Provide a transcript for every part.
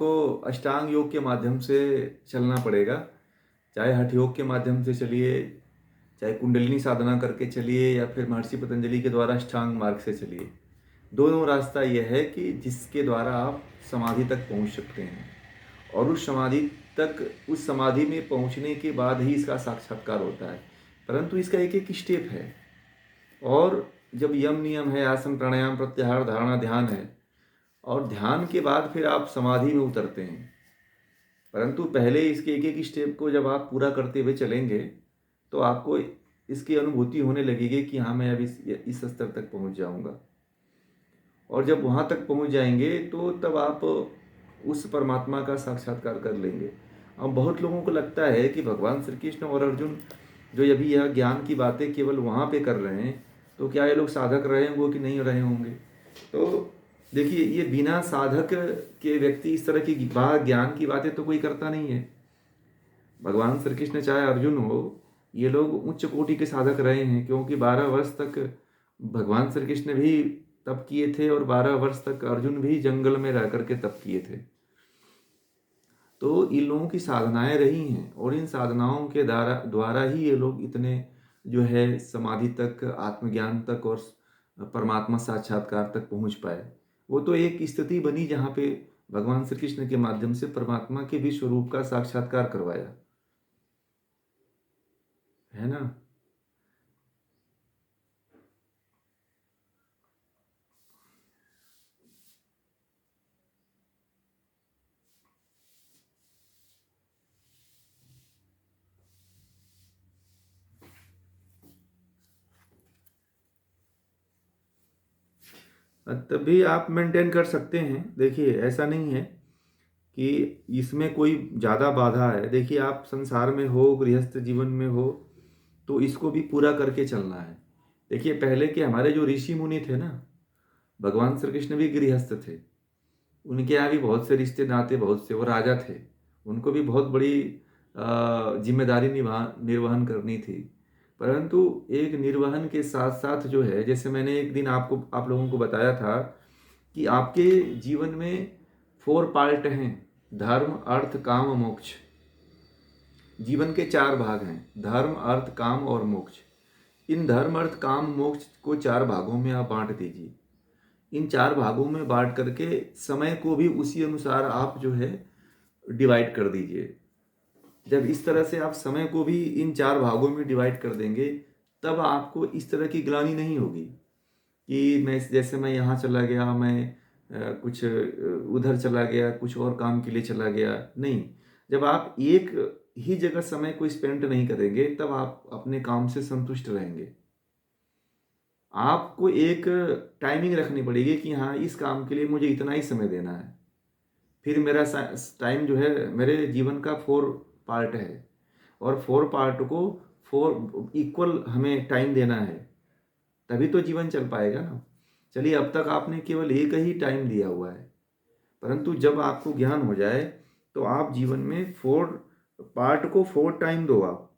को अष्टांग योग के माध्यम से चलना पड़ेगा। चाहे हठ योग के माध्यम से चलिए, चाहे कुंडलिनी साधना करके चलिए, या फिर महर्षि पतंजलि के द्वारा अष्टांग मार्ग से चलिए। दोनों रास्ता यह है कि जिसके द्वारा आप समाधि तक पहुंच सकते हैं, और उस समाधि में पहुंचने के बाद ही इसका साक्षात्कार होता है। परंतु इसका एक एक स्टेप है, और जब यम नियम है, आसन प्राणायाम प्रत्याहार धारणा ध्यान है, और ध्यान के बाद फिर आप समाधि में उतरते हैं। परंतु पहले इसके एक एक स्टेप को जब आप पूरा करते हुए चलेंगे तो आपको इसकी अनुभूति होने लगेगी कि हाँ, मैं अब इस स्तर तक पहुंच जाऊंगा। और जब वहाँ तक पहुँच जाएंगे तो तब आप उस परमात्मा का साक्षात्कार कर लेंगे। अब बहुत लोगों को लगता है कि भगवान श्री कृष्ण और अर्जुन जो अभी यह ज्ञान की बातें केवल वहाँ पे कर रहे हैं, तो क्या ये लोग साधक रहे होंगे कि नहीं रहे होंगे। तो देखिए, ये बिना साधक के व्यक्ति इस तरह की ज्ञान की बातें तो कोई करता नहीं है। भगवान श्री कृष्ण चाहे अर्जुन हो, ये लोग उच्च कोटि के साधक रहे हैं, क्योंकि 12 वर्ष तक भगवान श्री कृष्ण भी तप किए थे, और 12 वर्ष तक अर्जुन भी जंगल में रह करके तप किए थे। तो इन लोगों की साधनाएं रही हैं, और इन साधनाओं के द्वारा ही ये लोग इतने जो है समाधि तक, आत्मज्ञान तक और परमात्मा साक्षात्कार तक पहुंच पाए। वो तो एक स्थिति बनी जहाँ पे भगवान श्री कृष्ण के माध्यम से परमात्मा के विश्व रूप का साक्षात्कार करवाया, है ना। तभी आप मेंटेन कर सकते हैं। देखिए, ऐसा नहीं है कि इसमें कोई ज़्यादा बाधा है। देखिए, आप संसार में हो, गृहस्थ जीवन में हो, तो इसको भी पूरा करके चलना है। देखिए, पहले के हमारे जो ऋषि मुनि थे ना, भगवान श्री कृष्ण भी गृहस्थ थे। उनके यहाँ भी बहुत से रिश्ते नाते, बहुत से, वो राजा थे। उनको भी बहुत बड़ी जिम्मेदारी निर्वहन करनी थी। परंतु एक निर्वहन के साथ साथ जो है, जैसे मैंने एक दिन आप लोगों को बताया था कि आपके जीवन में 4 पार्ट हैं: धर्म, अर्थ, काम, मोक्ष। जीवन के 4 भाग हैं: धर्म, अर्थ, काम और मोक्ष। इन धर्म, अर्थ, काम, मोक्ष को 4 भागों में आप बांट दीजिए। इन 4 भागों में बांट करके समय को भी उसी अनुसार आप जो है डिवाइड कर दीजिए। जब इस तरह से आप समय को भी इन 4 भागों में डिवाइड कर देंगे, तब आपको इस तरह की ग्लानि नहीं होगी कि मैं यहाँ चला गया, मैं कुछ उधर चला गया, कुछ और काम के लिए चला गया। नहीं, जब आप एक ही जगह समय को स्पेंड नहीं करेंगे, तब आप अपने काम से संतुष्ट रहेंगे। आपको एक टाइमिंग रखनी पड़ेगी कि हाँ, इस काम के लिए मुझे इतना ही समय देना है। फिर मेरा टाइम जो है, मेरे जीवन का 4 पार्ट है, और 4 पार्ट को 4 इक्वल हमें टाइम देना है, तभी तो जीवन चल पाएगा ना। चलिए, अब तक आपने केवल एक ही टाइम दिया हुआ है, परंतु जब आपको ज्ञान हो जाए तो आप जीवन में 4 पार्ट को 4 टाइम दो। आप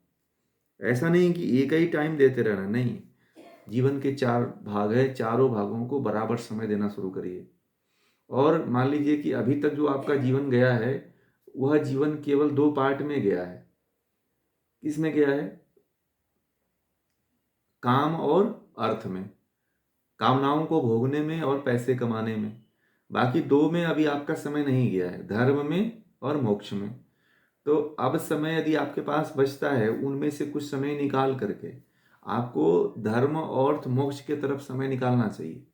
ऐसा नहीं कि एक ही टाइम देते रहना, नहीं। जीवन के 4 भाग है, चारों भागों को बराबर समय देना शुरू करिए। और मान लीजिए कि अभी तक जो आपका जीवन गया है, वह जीवन केवल 2 पार्ट में गया है। किसमें गया है? काम और अर्थ में, कामनाओं को भोगने में और पैसे कमाने में। बाकी 2 में अभी आपका समय नहीं गया है, धर्म में और मोक्ष में। तो अब समय यदि आपके पास बचता है, उनमें से कुछ समय निकाल करके आपको धर्म और मोक्ष की तरफ समय निकालना चाहिए।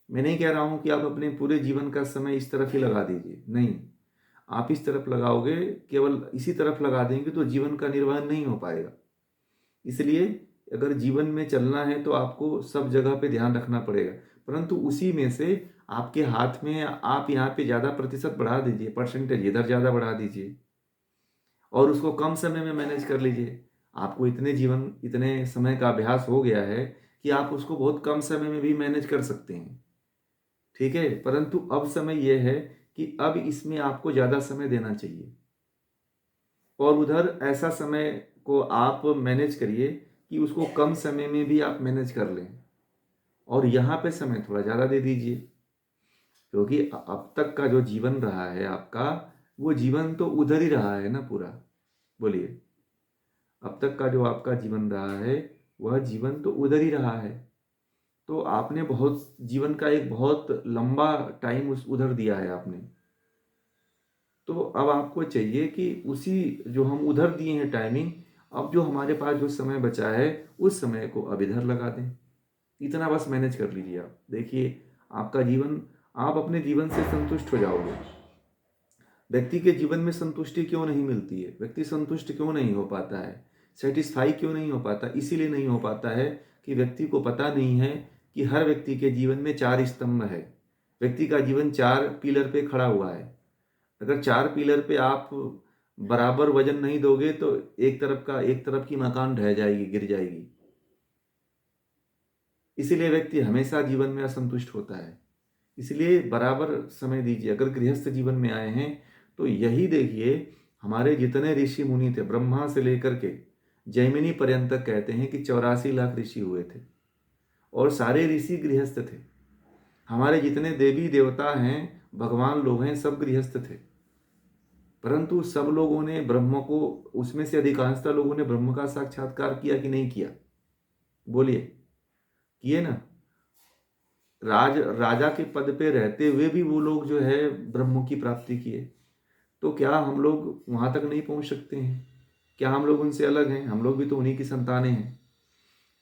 मैं नहीं कह रहा हूं कि आप अपने पूरे जीवन का समय इस तरफ ही लगा दीजिए, नहीं। आप इस तरफ लगाओगे, केवल इसी तरफ लगा देंगे तो जीवन का निर्वहन नहीं हो पाएगा। इसलिए अगर जीवन में चलना है तो आपको सब जगह पे ध्यान रखना पड़ेगा, परंतु उसी में से आपके हाथ में आप यहाँ पे ज़्यादा प्रतिशत बढ़ा दीजिए, परसेंटेज इधर ज़्यादा बढ़ा दीजिए, और उसको कम समय में मैनेज कर लीजिए। आपको इतने समय का अभ्यास हो गया है कि आप उसको बहुत कम समय में भी मैनेज कर सकते हैं, ठीक है। परंतु अब समय यह है कि अब इसमें आपको ज़्यादा समय देना चाहिए, और उधर ऐसा समय को आप मैनेज करिए कि उसको कम समय में भी आप मैनेज कर लें, और यहाँ पे समय थोड़ा ज़्यादा दे दीजिए। क्योंकि अब तक का जो जीवन रहा है आपका, वो जीवन तो उधर ही रहा है ना पूरा। बोलिए, अब तक का जो आपका जीवन रहा है वह जीवन तो उधर ही रहा है। तो आपने बहुत जीवन का एक बहुत लंबा टाइम उस उधर दिया है आपने। तो अब आपको चाहिए कि उसी जो हम उधर दिए हैं टाइमिंग, अब जो हमारे पास जो समय बचा है उस समय को अब इधर लगा दें। इतना बस मैनेज कर लीजिए आप। देखिए आपका जीवन, आप अपने जीवन से संतुष्ट हो जाओगे। व्यक्ति के जीवन में संतुष्टि क्यों नहीं मिलती है? व्यक्ति संतुष्ट क्यों नहीं हो पाता है? सेटिस्फाई क्यों नहीं हो पाता? इसीलिए नहीं हो पाता है कि व्यक्ति को पता नहीं है कि हर व्यक्ति के जीवन में 4 स्तंभ है। व्यक्ति का जीवन 4 पिलर पे खड़ा हुआ है। अगर 4 पिलर पे आप बराबर वजन नहीं दोगे तो एक तरफ की मकान ढह जाएगी, गिर जाएगी। इसीलिए व्यक्ति हमेशा जीवन में असंतुष्ट होता है। इसलिए बराबर समय दीजिए। अगर गृहस्थ जीवन में आए हैं तो यही देखिए, हमारे जितने ऋषि मुनि थे, ब्रह्मा से लेकर के जैमिनी पर्यंत तक कहते हैं कि 84 लाख ऋषि हुए थे और सारे ऋषि गृहस्थ थे। हमारे जितने देवी देवता हैं, भगवान लोग हैं, सब गृहस्थ थे। परंतु सब लोगों ने ब्रह्म को, उसमें से अधिकांशतः लोगों ने ब्रह्म का साक्षात्कार किया कि नहीं किया? बोलिए, किए ना। राजा के पद पे रहते हुए भी वो लोग जो है ब्रह्म की प्राप्ति किए। तो क्या हम लोग वहां तक नहीं पहुंच सकते हैं? क्या हम लोग उनसे अलग हैं? हम लोग भी तो उन्हीं की संतानें हैं।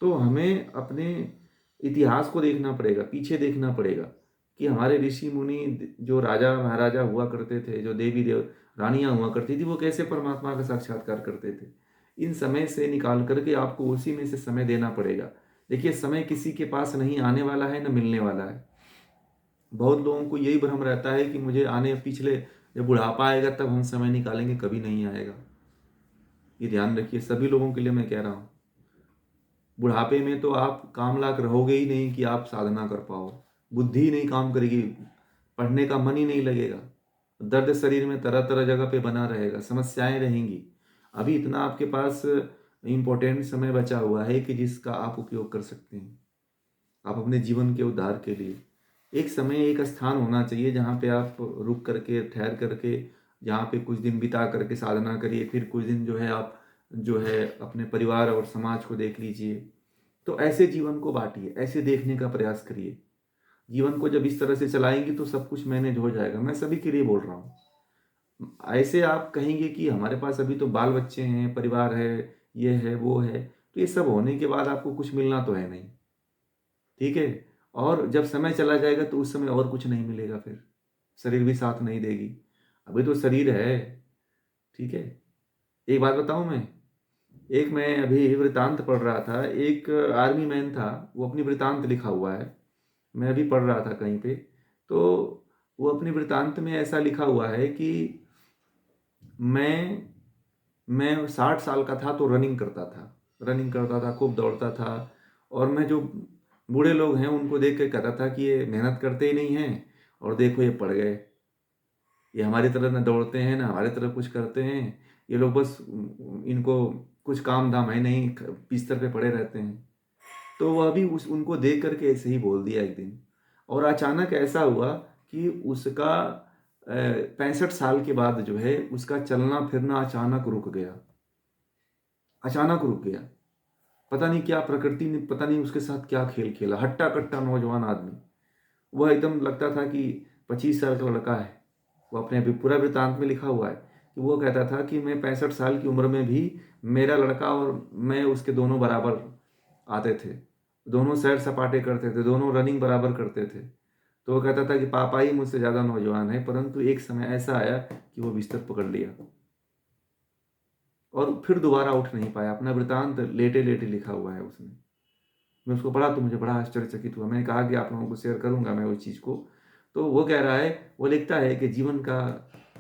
तो हमें अपने इतिहास को देखना पड़ेगा, पीछे देखना पड़ेगा कि हमारे ऋषि मुनि, जो राजा महाराजा हुआ करते थे, जो देवी देव रानियां हुआ करती थी, वो कैसे परमात्मा का साक्षात्कार करते थे। इन समय से निकाल करके आपको उसी में से समय देना पड़ेगा। देखिए, समय किसी के पास नहीं आने वाला है, न मिलने वाला है। बहुत लोगों को यही भ्रम रहता है कि मुझे आने पिछले, जब बुढ़ापा आएगा तब हम समय निकालेंगे। कभी नहीं आएगा। ये ध्यान रखिए, सभी लोगों के लिए मैं कह रहा हूँ। बुढ़ापे में तो आप काम लायक रहोगे ही नहीं कि आप साधना कर पाओ। बुद्धि ही नहीं काम करेगी, पढ़ने का मन ही नहीं लगेगा, दर्द शरीर में तरह तरह जगह पे बना रहेगा, समस्याएं रहेंगी। अभी इतना आपके पास इम्पोर्टेंट समय बचा हुआ है कि जिसका आप उपयोग कर सकते हैं आप अपने जीवन के उद्धार के लिए। एक समय, एक स्थान होना चाहिए जहाँ पे आप रुक करके, ठहर करके, जहाँ पे कुछ दिन बिता करके साधना करिए। फिर कुछ दिन जो है आप जो है अपने परिवार और समाज को देख लीजिए। तो ऐसे जीवन को बांटिए, ऐसे देखने का प्रयास करिए। जीवन को जब इस तरह से चलाएंगे तो सब कुछ मैनेज हो जाएगा। मैं सभी के लिए बोल रहा हूँ। ऐसे आप कहेंगे कि हमारे पास अभी तो बाल बच्चे हैं, परिवार है, ये है, वो है, तो ये सब होने के बाद आपको कुछ मिलना तो है नहीं। ठीक है। और जब समय चला जाएगा तो उस समय और कुछ नहीं मिलेगा। फिर शरीर भी साथ नहीं देगी। अभी तो शरीर है। ठीक है। एक बात बताऊं मैं अभी वृतांत पढ़ रहा था। एक आर्मी मैन था, वो अपनी वृतांत लिखा हुआ है। मैं अभी पढ़ रहा था कहीं पे। तो वो अपनी वृतांत में ऐसा लिखा हुआ है कि मैं मैं 60 साल का था तो रनिंग करता था, खूब दौड़ता था। और मैं जो बूढ़े लोग हैं उनको देख के कहता था कि ये मेहनत करते ही नहीं हैं, और देखो ये पड़ गए। ये हमारी तरह ना दौड़ते हैं, ना हमारी तरह कुछ करते हैं। ये लोग बस, इनको कुछ काम धाम है नहीं, बिस्तर पे पड़े रहते हैं। तो वह भी उनको देख करके ऐसे ही बोल दिया एक दिन। और अचानक ऐसा हुआ कि उसका 65 साल के बाद जो है उसका चलना फिरना अचानक रुक गया। अचानक रुक गया। पता नहीं क्या प्रकृति ने, पता नहीं उसके साथ क्या खेल खेला। हट्टा कट्टा नौजवान आदमी, वह एकदम लगता था कि 25 साल का लड़का है। वो अपने अभी पूरा वृत्तांत में लिखा हुआ है कि वो कहता था कि मैं 65 साल की उम्र में भी मेरा लड़का और मैं उसके दोनों बराबर आते थे, दोनों सैर सपाटे करते थे, दोनों रनिंग बराबर करते थे। तो वो कहता था कि पापा ही मुझसे ज़्यादा नौजवान है। परंतु एक समय ऐसा आया कि वो बिस्तर पकड़ लिया और फिर दोबारा उठ नहीं पाया। अपना वृत्तांत लेटे लेटे लिखा हुआ है उसने। मैं उसको पढ़ा तो मुझे बड़ा आश्चर्यचकित हुआ। मैंने कहा कि आप लोगों को शेयर करूंगा मैं उस चीज़ को। तो वो कह रहा है, वो लिखता है कि जीवन का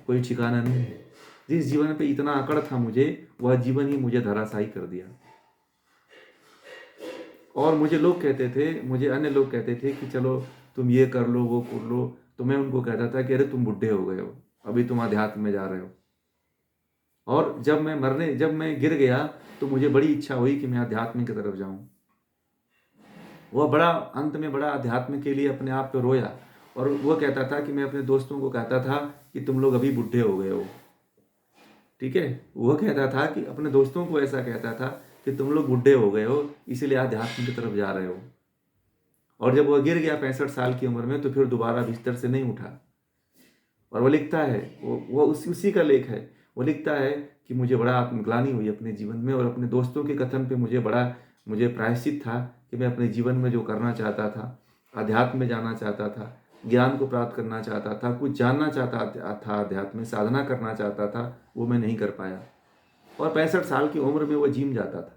कोई ठिकाना नहीं है। जिस जीवन पे इतना अकड़ था मुझे, वह जीवन ही मुझे धराशायी कर दिया। और मुझे अन्य लोग कहते थे कि चलो तुम ये कर लो, वो कर लो। तो मैं उनको कहता था कि अरे तुम बुढ़े हो गए हो, अभी तुम अध्यात्म में जा रहे हो। और जब मैं गिर गया तो मुझे बड़ी इच्छा हुई कि मैं अध्यात्म की तरफ जाऊं। वह बड़ा अंत में बड़ा अध्यात्म के लिए अपने आप पे रोया और वो कहता था कि मैं अपने दोस्तों को कहता था कि तुम लोग अभी बुढ़े हो गए हो। ठीक है, वो कहता था कि अपने दोस्तों को ऐसा कहता था कि तुम लोग बुढ़े हो गए हो, इसीलिए आध्यात्म की तरफ जा रहे हो। और जब वो गिर गया 65 साल की उम्र में, तो फिर दोबारा बिस्तर से नहीं उठा। और वो लिखता है, वो उसी का लेख है। वो लिखता है कि मुझे बड़ा आत्मग्लानि हुई अपने जीवन में, और अपने दोस्तों के कथन पे मुझे प्रायश्चित था कि मैं अपने जीवन में जो करना चाहता था, अध्यात्म में जाना चाहता था, ज्ञान को प्राप्त करना चाहता था, कुछ जानना चाहता था, अध्यात्म में साधना करना चाहता था, वो मैं नहीं कर पाया। और 65 साल की उम्र में वो जिम जाता था।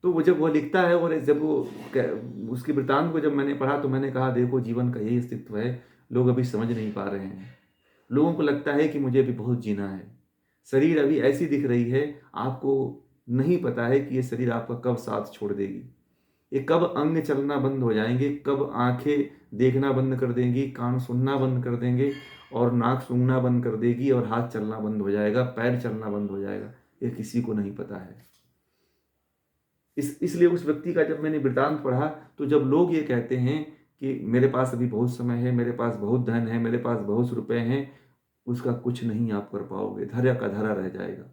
तो वो जब वो लिखता है, और जब वो उसके वृतांत को जब मैंने पढ़ा, तो मैंने कहा देखो, जीवन का यही अस्तित्व है, लोग अभी समझ नहीं पा रहे हैं। लोगों को लगता है कि मुझे अभी बहुत जीना है, शरीर अभी ऐसी दिख रही है, आपको नहीं पता है कि ये शरीर आपका कब साथ छोड़ देगी, ये कब अंग चलना बंद हो जाएंगे, कब आंखें देखना बंद कर देंगी, कान सुनना बंद कर देंगे, और नाक सूंघना बंद कर देगी, और हाथ चलना बंद हो जाएगा, पैर चलना बंद हो जाएगा। ये किसी को नहीं पता है। इसलिए उस व्यक्ति का जब मैंने वृतांत पढ़ा, तो जब लोग ये कहते हैं कि मेरे पास अभी बहुत समय है, मेरे पास बहुत धन है, मेरे पास बहुत रुपए हैं, उसका कुछ नहीं आप कर पाओगे, धैर्य का धरा रह जाएगा।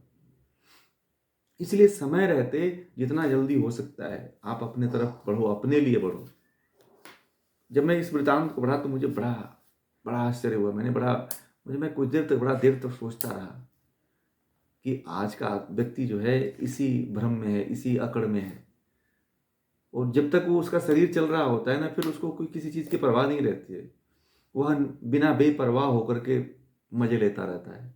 इसलिए समय रहते जितना जल्दी हो सकता है आप अपने तरफ बढ़ो, अपने लिए बढ़ो। जब मैं इस वृतांत को पढ़ा, तो मुझे बड़ा बड़ा आश्चर्य हुआ। मैं कुछ बड़ा देर तक सोचता रहा कि आज का व्यक्ति जो है इसी भ्रम में है, इसी अकड़ में है। और जब तक वो उसका शरीर चल रहा होता है ना, फिर उसको कोई किसी चीज़ की परवाह नहीं रहती है। वह बिना बेपरवाह होकर के मजे लेता रहता है।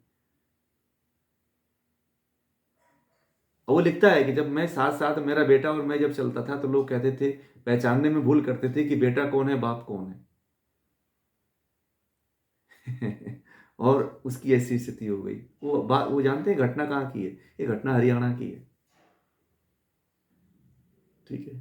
और वो लिखता है कि जब मैं साथ साथ मेरा बेटा और मैं जब चलता था, तो लोग कहते थे, पहचानने में भूल करते थे कि बेटा कौन है, बाप कौन है। और उसकी ऐसी स्थिति हो गई। वो जानते हैं घटना कहाँ की है? ये घटना हरियाणा की है। ठीक है,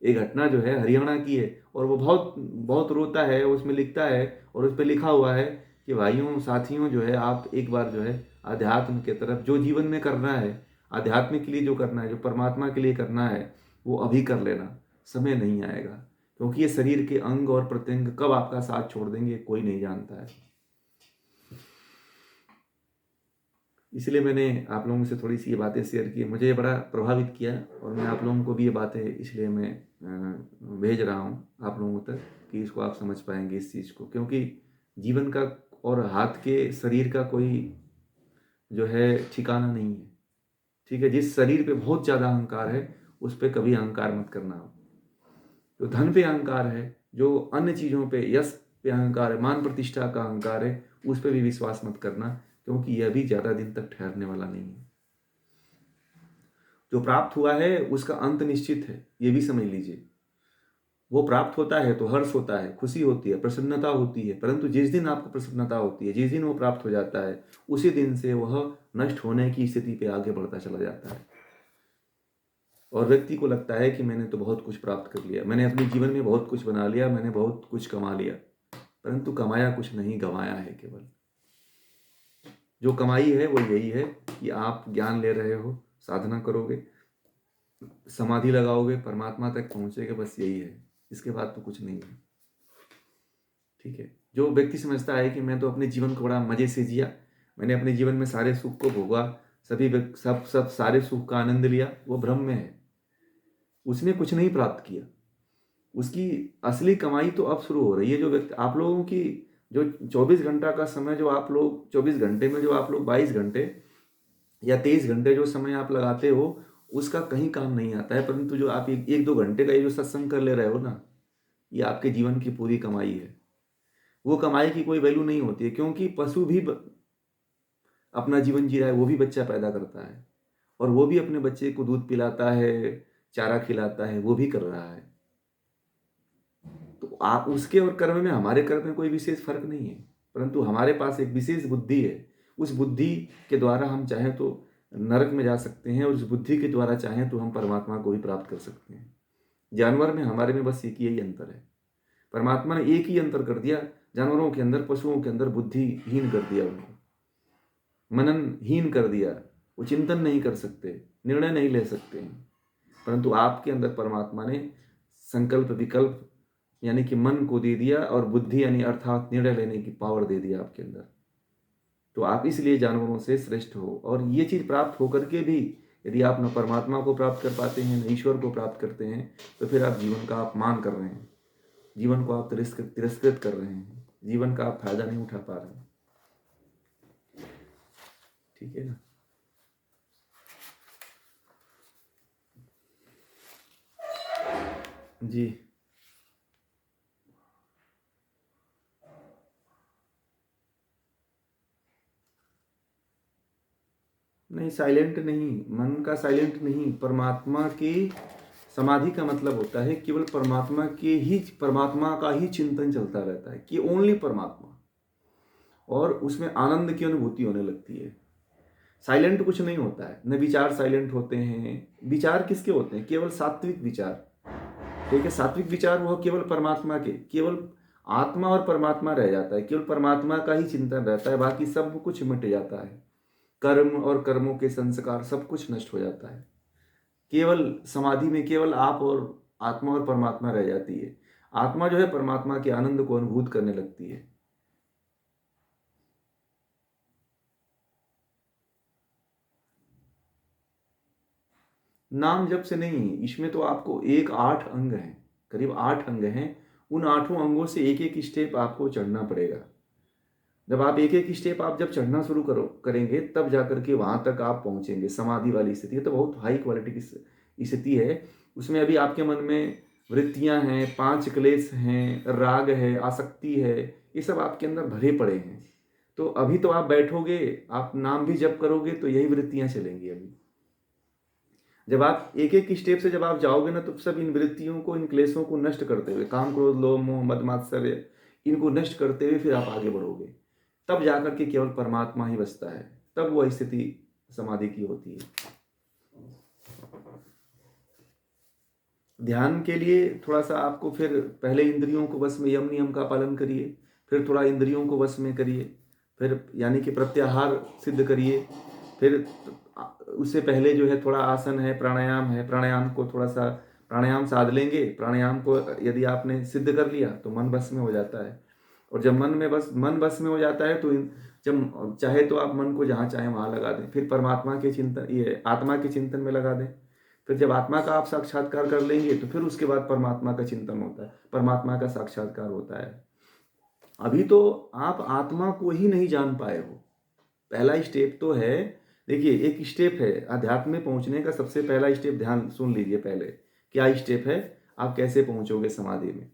ये घटना जो है हरियाणा की है। और वो बहुत बहुत रोता है, उसमें लिखता है, और उस पर लिखा हुआ है कि भाइयों साथियों, जो है आप एक बार जो है अध्यात्म के तरफ, जो जीवन में करना है, आध्यात्म के लिए जो करना है, जो परमात्मा के लिए करना है, वो अभी कर लेना, समय नहीं आएगा। क्योंकि ये शरीर के अंग और प्रत्यंग कब आपका साथ छोड़ देंगे, कोई नहीं जानता है। इसलिए मैंने आप लोगों से थोड़ी सी ये बातें शेयर की, मुझे ये बड़ा प्रभावित किया, और मैं आप लोगों को भी ये बातें इसलिए मैं भेज रहा हूँ आप लोगों तक, कि इसको आप समझ पाएंगे इस चीज़ को। क्योंकि जीवन का और हाथ के शरीर का कोई जो है ठिकाना नहीं है। ठीक है, जिस शरीर पे बहुत ज़्यादा अहंकार है, उस पर कभी अहंकार मत करना। जो धन पे अहंकार है, जो अन्य चीज़ों पे, यश पे अहंकार है, मान प्रतिष्ठा का अहंकार है, उस पर भी विश्वास मत करना, क्योंकि यह भी ज़्यादा दिन तक ठहरने वाला नहीं है। जो प्राप्त हुआ है उसका अंत निश्चित है, ये भी समझ लीजिए। वो प्राप्त होता है तो हर्ष होता है, खुशी होती है, प्रसन्नता होती है, परंतु जिस दिन आपको प्रसन्नता होती है, जिस दिन वो प्राप्त हो जाता है, उसी दिन से वह नष्ट होने की स्थिति पे आगे बढ़ता चला जाता है। और व्यक्ति को लगता है कि मैंने तो बहुत कुछ प्राप्त कर लिया, मैंने अपने जीवन में बहुत कुछ बना लिया, मैंने बहुत कुछ कमा लिया, परंतु कमाया कुछ नहीं, गंवाया है केवल। जो कमाई है वो यही है कि आप ज्ञान ले रहे हो, साधना करोगे, समाधि लगाओगे, परमात्मा तक पहुंचेगे, बस यही है। इसके बाद तो कुछ नहीं है। ठीक है, जो व्यक्ति समझता है कि मैं तो अपने जीवन को बड़ा मजे से जिया, मैंने अपने जीवन में सारे सुख को भोगा, सब सब सारे सुख का आनंद लिया, वो भ्रम में है। उसने कुछ नहीं प्राप्त किया। उसकी असली कमाई तो अब शुरू हो रही है। जो व्यक्ति, आप लोगों की जो 24 घंटा का समय, जो आप लोग 24 घंटे में जो आप लोग 22 घंटे या 23 घंटे जो समय आप लगाते हो, उसका कहीं काम नहीं आता है। परंतु जो आप एक दो घंटे का ये जो सत्संग कर ले रहे हो ना, ये आपके जीवन की पूरी कमाई है। वो कमाई की कोई वैल्यू नहीं होती है, क्योंकि पशु भी अपना जीवन जी रहा है, वो भी बच्चा पैदा करता है, और वो भी अपने बच्चे को दूध पिलाता है, चारा खिलाता है, वो भी कर रहा है। तो आप उसके और कर्म में, हमारे कर्म में कोई विशेष फर्क नहीं है, परंतु हमारे पास एक विशेष बुद्धि है। उस बुद्धि के द्वारा हम चाहें तो नरक में जा सकते हैं, और उस बुद्धि के द्वारा चाहें तो हम परमात्मा को भी प्राप्त कर सकते हैं। जानवर में हमारे में बस एक यही अंतर है। परमात्मा ने एक ही अंतर कर दिया, जानवरों के अंदर, पशुओं के अंदर बुद्धिहीन कर दिया, उनको मननहीन कर दिया। वो चिंतन नहीं कर सकते, निर्णय नहीं ले सकते हैं। परंतु आपके अंदर परमात्मा ने संकल्प, विकल्प यानी कि मन को दे दिया, और बुद्धि यानी अर्थात निर्णय लेने की पावर दे दिया आपके अंदर। तो आप इसलिए जानवरों से श्रेष्ठ हो। और ये चीज़ प्राप्त होकर के भी यदि आप न परमात्मा को प्राप्त कर पाते हैं, न ईश्वर को प्राप्त करते हैं, तो फिर आप जीवन का अपमान कर रहे हैं, जीवन को आप तिरस्कृत कर रहे हैं, जीवन का आप फायदा नहीं उठा पा रहे हैं। ठीक है ना? जी नहीं, साइलेंट नहीं, मन का साइलेंट नहीं। परमात्मा की समाधि का मतलब होता है केवल परमात्मा का ही चिंतन चलता रहता है, कि ओनली परमात्मा, और उसमें आनंद की अनुभूति होने लगती है। साइलेंट कुछ नहीं होता है, न विचार साइलेंट होते हैं। विचार किसके होते हैं? केवल सात्विक विचार। ठीक है, सात्विक विचार वो केवल परमात्मा के, केवल आत्मा और परमात्मा रह जाता है, केवल परमात्मा का ही चिंतन रहता है, बाकी सब कुछ मिट जाता है। कर्म और कर्मों के संस्कार सब कुछ नष्ट हो जाता है। केवल समाधि में केवल आप और आत्मा और परमात्मा रह जाती है। आत्मा जो है परमात्मा के आनंद को अनुभूत करने लगती है। नाम जप से नहीं, इसमें तो आपको 8 अंग हैं, करीब 8 अंग हैं। उन 8 अंगों से एक स्टेप आपको चढ़ना पड़ेगा। जब आप एक स्टेप आप जब चढ़ना शुरू करेंगे, तब जाकर के वहां तक आप पहुंचेंगे। समाधि वाली स्थिति है तो बहुत हाई क्वालिटी की स्थिति है। उसमें अभी आपके मन में वृत्तियां हैं, 5 क्लेश हैं, राग है, आसक्ति है, ये सब आपके अंदर भरे पड़े हैं। तो अभी तो आप बैठोगे, आप नाम भी जप करोगे तो यही वृत्तियां चलेंगी। अभी जब आप एक स्टेप से जब आप जाओगे ना, तो सब इन वृत्तियों को, इन क्लेशों को नष्ट करते हुए, काम क्रोध लोभ मोह मद मात्सर्य, इनको नष्ट करते हुए फिर आप आगे बढ़ोगे। तब जाकर के केवल परमात्मा ही बचता है, तब वह स्थिति समाधि की होती है। ध्यान के लिए थोड़ा सा आपको फिर पहले इंद्रियों को वश में, यम नियम का पालन करिए, फिर थोड़ा इंद्रियों को वश में करिए, फिर यानी कि प्रत्याहार सिद्ध करिए। फिर उससे पहले जो है थोड़ा आसन है, प्राणायाम है, प्राणायाम को थोड़ा सा प्राणायाम साध लेंगे। प्राणायाम को यदि आपने सिद्ध कर लिया तो मन बस में हो जाता है। और जब मन बस में हो जाता है तो जब चाहे तो आप मन को जहाँ चाहे वहाँ लगा दें, फिर परमात्मा के चिंतन, ये आत्मा के चिंतन में लगा दें। फिर जब आत्मा का आप साक्षात्कार कर लेंगे तो फिर उसके बाद परमात्मा का चिंतन होता है, परमात्मा का साक्षात्कार होता है। अभी तो आप आत्मा को ही नहीं जान पाए हो। पहला स्टेप तो है, देखिए एक स्टेप है अध्यात्म में पहुंचने का। सबसे पहला स्टेप, ध्यान सुन लीजिए पहले क्या स्टेप है, आप कैसे पहुंचोगे समाधि में।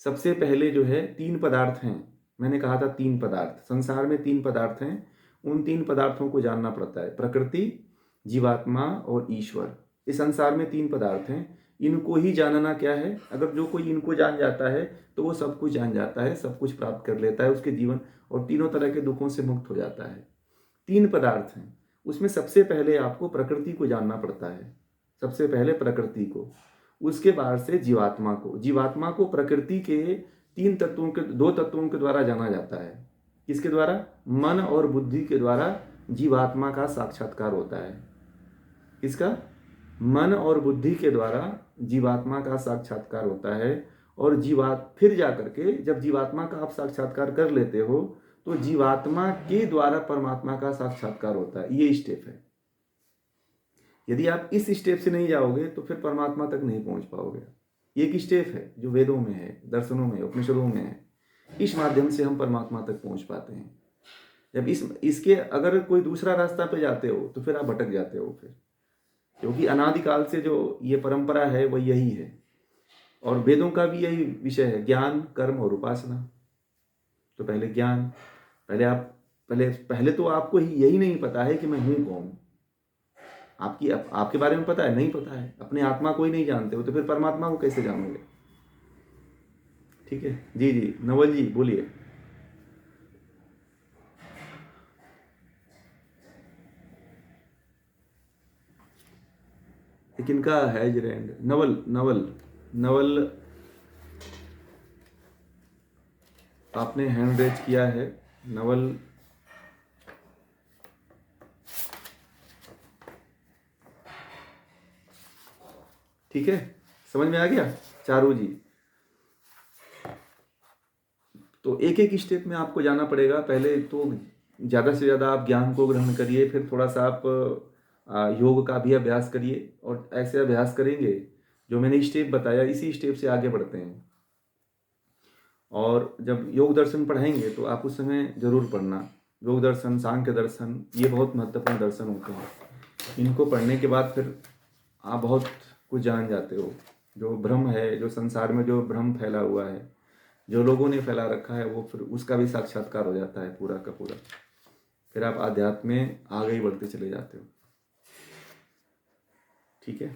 सबसे पहले जो है 3 पदार्थ हैं। मैंने कहा था 3 पदार्थ, संसार में 3 पदार्थ हैं। उन 3 पदार्थों को जानना पड़ता है, प्रकृति, जीवात्मा और ईश्वर। इस संसार में 3 पदार्थ हैं, इनको ही जानना क्या है। अगर जो कोई इनको जान जाता है तो वो सब कुछ जान जाता है, सब कुछ प्राप्त कर लेता है, उसके जीवन और तीनों तरह के दुखों से मुक्त हो जाता है। 3 पदार्थ हैं, उसमें सबसे पहले आपको प्रकृति को जानना पड़ता है। सबसे पहले प्रकृति को, उसके बाद से जीवात्मा को। जीवात्मा को प्रकृति के 2 तत्वों के द्वारा जाना जाता है। किसके द्वारा? मन और बुद्धि के द्वारा जीवात्मा का साक्षात्कार होता है। किसका? मन और बुद्धि के द्वारा जीवात्मा का साक्षात्कार होता है। और फिर जाकर के जब जीवात्मा का आप साक्षात्कार कर लेते हो तो जीवात्मा के द्वारा परमात्मा का साक्षात्कार होता है। ये स्टेप है। यदि आप इस स्टेप से नहीं जाओगे तो फिर परमात्मा तक नहीं पहुंच पाओगे। एक स्टेप है जो वेदों में है, दर्शनों में, उपनिषदों में है। इस माध्यम से हम परमात्मा तक पहुंच पाते हैं। जब इसके अगर कोई दूसरा रास्ता पे जाते हो तो फिर आप भटक जाते हो। फिर क्योंकि अनादिकाल से जो ये परंपरा है वह यही है, और वेदों का भी यही विषय है, ज्ञान, कर्म और उपासना। तो पहले ज्ञान, पहले तो आपको यही नहीं पता है कि मैं हूं कौन। आपके बारे में पता है? नहीं पता है। अपने आत्मा को ही नहीं जानते हो तो फिर परमात्मा को कैसे जानोगे? ठीक है जी। जी नवल जी बोलिए। लेकिन का है जरेंड नवल नवल नवल, आपने हैंड रेज किया है। नवल, ठीक है, समझ में आ गया। चारू जी, तो एक एक स्टेप में आपको जाना पड़ेगा। पहले तो ज़्यादा से ज़्यादा आप ज्ञान को ग्रहण करिए, फिर थोड़ा सा आप योग का भी अभ्यास करिए, और ऐसे अभ्यास करेंगे जो मैंने स्टेप बताया, इसी स्टेप से आगे बढ़ते हैं। और जब योग दर्शन पढ़ाएंगे तो आप उस समय ज़रूर पढ़ना। योग दर्शन, सांख्य दर्शन, ये बहुत महत्वपूर्ण दर्शन होते हैं। इनको पढ़ने के बाद फिर आप बहुत कुछ जान जाते हो। जो भ्रम है, जो संसार में जो भ्रम फैला हुआ है, जो लोगों ने फैला रखा है, वो फिर उसका भी साक्षात्कार हो जाता है पूरा का पूरा। फिर आप आध्यात्म में आगे ही बढ़ते चले जाते हो। ठीक है।